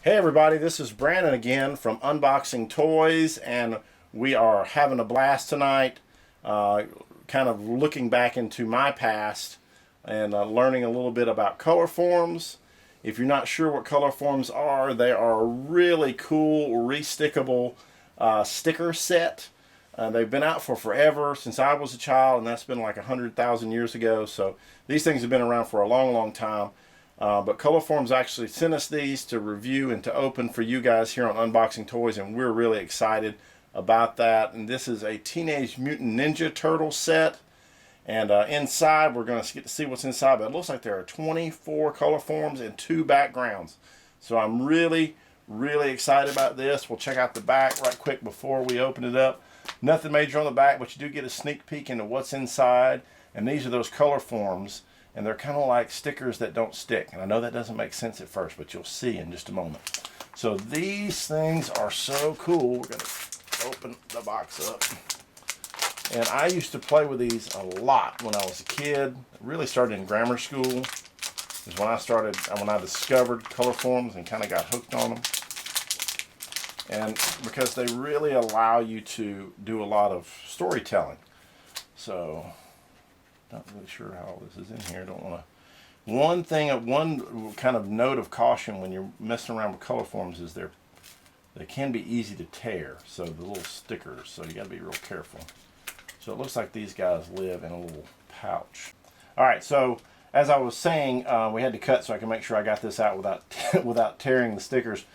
Hey everybody, this is Brandon again from Unboxing Toys, and we are having a blast tonight, kind of looking back into my past and learning a little bit about Colorforms. If you're not sure what Colorforms are, they are a really cool re-stickable sticker set. They've been out for forever, since I was a child, and that's been like 100,000 years ago, so these things have been around for a long time. But Colorforms actually sent us these to review and to open for you guys here on Unboxing Toys, and we're really excited about that. And this is a Teenage Mutant Ninja Turtle set, and inside we're going to get to see what's inside, but it looks like there are 24 Colorforms and 2 backgrounds. So I'm really excited about this. We'll check out the back right quick before we open it up. Nothing major on the back, but you do get a sneak peek into what's inside, and these are those Colorforms. And they're kind of like stickers that don't stick. And I know that doesn't make sense at first, but you'll see in just a moment. So these things are so cool. We're going to open the box up. And I used to play with these a lot when I was a kid. It really started in grammar school. Is when I discovered Colorforms and kind of got hooked on them. And because they really allow you to do a lot of storytelling. So not really sure how this is in here. Don't want to. One kind of note of caution when you're messing around with Colorforms is they can be easy to tear. So the little stickers. So you got to be real careful. So it looks like these guys live in a little pouch. All right. So as I was saying, we had to cut so I can make sure I got this out without tearing the stickers.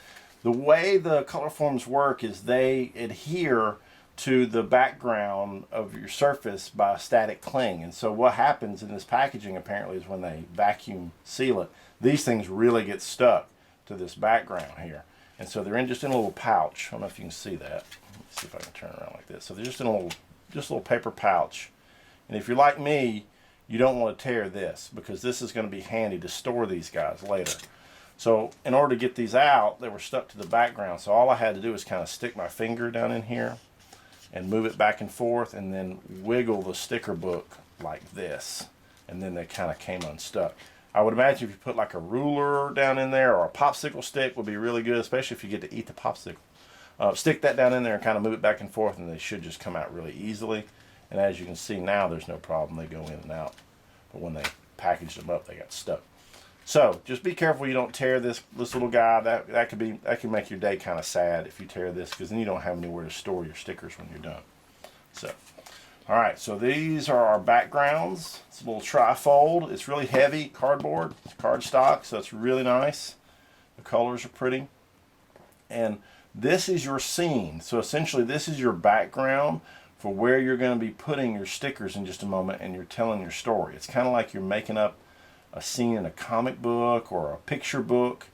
The way the Colorforms work is they adhere to the background of your surface by a static cling. And so what happens in this packaging apparently is when they vacuum seal it, these things really get stuck to this background here. And so they're just in a little pouch. I don't know if you can see that. Let's see if I can turn around like this. So they're just in a little paper pouch. And if you're like me, you don't want to tear this, because this is going to be handy to store these guys later. So in order to get these out, they were stuck to the background. So all I had to do was kind of stick my finger down in here and move it back and forth, and then wiggle the sticker book like this, and then they kind of came unstuck. I would imagine if you put like a ruler down in there, or a popsicle stick would be really good, especially if you get to eat the popsicle. Stick that down in there and kind of move it back and forth, and they should just come out really easily. And as you can see now, there's no problem. They go in and out. But when they packaged them up, they got stuck. So just be careful you don't tear this little guy. That can make your day kind of sad if you tear this, because then you don't have anywhere to store your stickers when you're done. So, all right. So these are our backgrounds. It's a little trifold. It's really heavy cardboard, cardstock. So it's really nice. The colors are pretty. And this is your scene. So essentially, this is your background for where you're going to be putting your stickers in just a moment, and you're telling your story. It's kind of like you're making up a scene in a comic book or a picture book,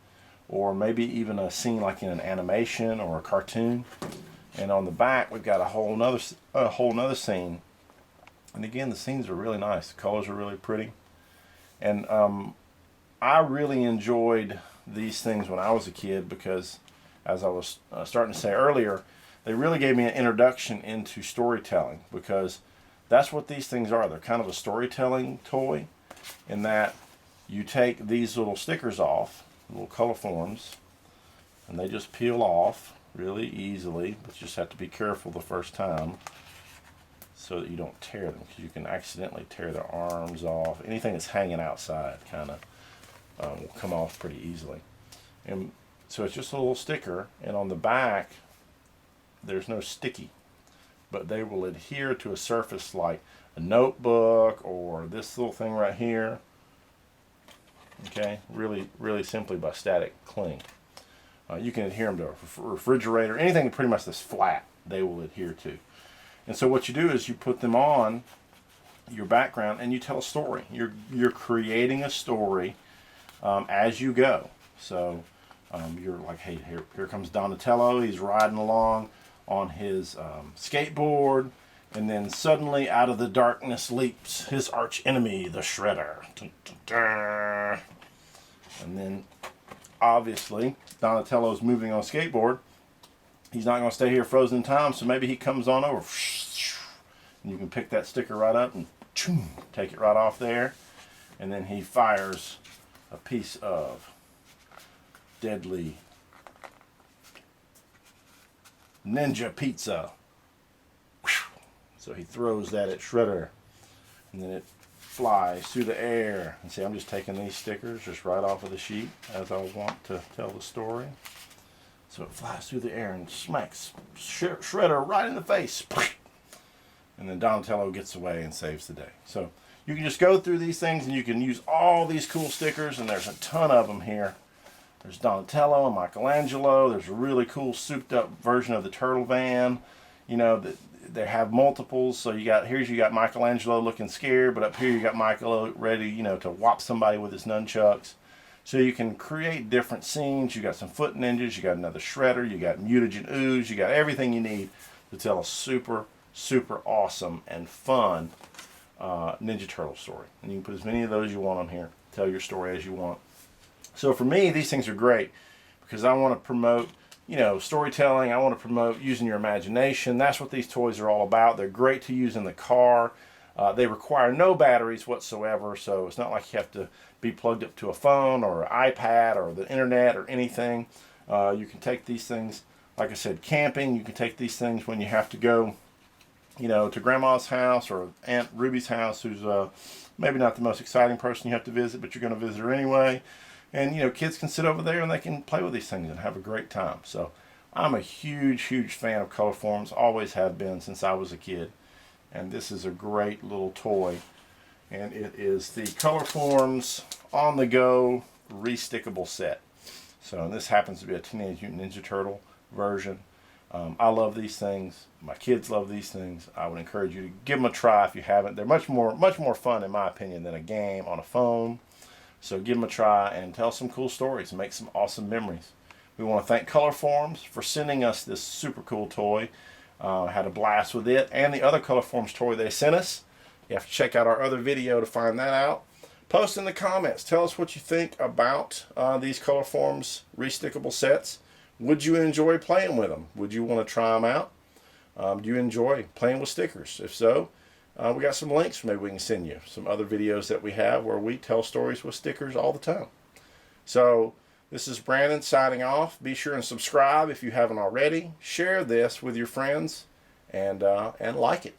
or maybe even a scene like in an animation or a cartoon. And on the back we've got a whole nother scene. And again, the scenes are really nice. The colors are really pretty. And I really enjoyed these things when I was a kid, because as I was starting to say earlier, they really gave me an introduction into storytelling, because that's what these things are. They're kind of a storytelling toy, in that you take these little stickers off, little Colorforms, and they just peel off really easily, but you just have to be careful the first time so that you don't tear them, because you can accidentally tear their arms off. Anything that's hanging outside kind of will come off pretty easily. And so it's just a little sticker, and on the back there's no sticky, but they will adhere to a surface like a notebook or this little thing right here. Okay, really simply by static cling. You can adhere them to a refrigerator, anything pretty much that's flat, they will adhere to. And so what you do is you put them on your background and you tell a story. You're creating a story as you go. So you're like, hey, here comes Donatello. He's riding along on his skateboard. And then suddenly out of the darkness leaps his arch enemy, the Shredder. Dun, dun, dun. And then obviously Donatello's moving on a skateboard. He's not going to stay here frozen in time, so maybe he comes on over. And you can pick that sticker right up and take it right off there. And then he fires a piece of deadly Ninja Pizza. So he throws that at Shredder, and then it flies through the air. And see, I'm just taking these stickers just right off of the sheet as I want to tell the story. So it flies through the air and smacks Shredder right in the face. And then Donatello gets away and saves the day. So you can just go through these things and you can use all these cool stickers, and there's a ton of them here. There's Donatello and Michelangelo. There's a really cool souped up version of the turtle van. You know, they have multiples. So you got Michelangelo looking scared, but up here you got Michael ready, you know, to whop somebody with his nunchucks. So you can create different scenes. You got some foot ninjas, you got another Shredder, you got mutagen ooze, you got everything you need to tell a super, super awesome and fun Ninja Turtle story. And you can put as many of those you want on here. Tell your story as you want. So for me, these things are great because I want to promote, you know, storytelling. I want to promote using your imagination. That's what these toys are all about. They're great to use in the car. They require no batteries whatsoever, so it's not like you have to be plugged up to a phone or an iPad or the internet or anything. You can take these things, like I said, camping. You can take these things when you have to go, you know, to Grandma's house or Aunt Ruby's house, who's maybe not the most exciting person you have to visit, but you're going to visit her anyway. And, you know, kids can sit over there and they can play with these things and have a great time. So I'm a huge, huge fan of Colorforms. Always have been since I was a kid. And this is a great little toy. And it is the Colorforms On The Go Re-Stickable set. So this happens to be a Teenage Mutant Ninja Turtle version. I love these things. My kids love these things. I would encourage you to give them a try if you haven't. They're much more fun, in my opinion, than a game on a phone. So give them a try and tell some cool stories and make some awesome memories. We want to thank Colorforms for sending us this super cool toy. Had a blast with it and the other Colorforms toy they sent us. You have to check out our other video to find that out. Post in the comments. Tell us what you think about these Colorforms Re-Stickable sets. Would you enjoy playing with them? Would you want to try them out? Do you enjoy playing with stickers? If so, we got some links maybe we can send you. Some other videos that we have where we tell stories with stickers all the time. So this is Brandon signing off. Be sure and subscribe if you haven't already. Share this with your friends and like it.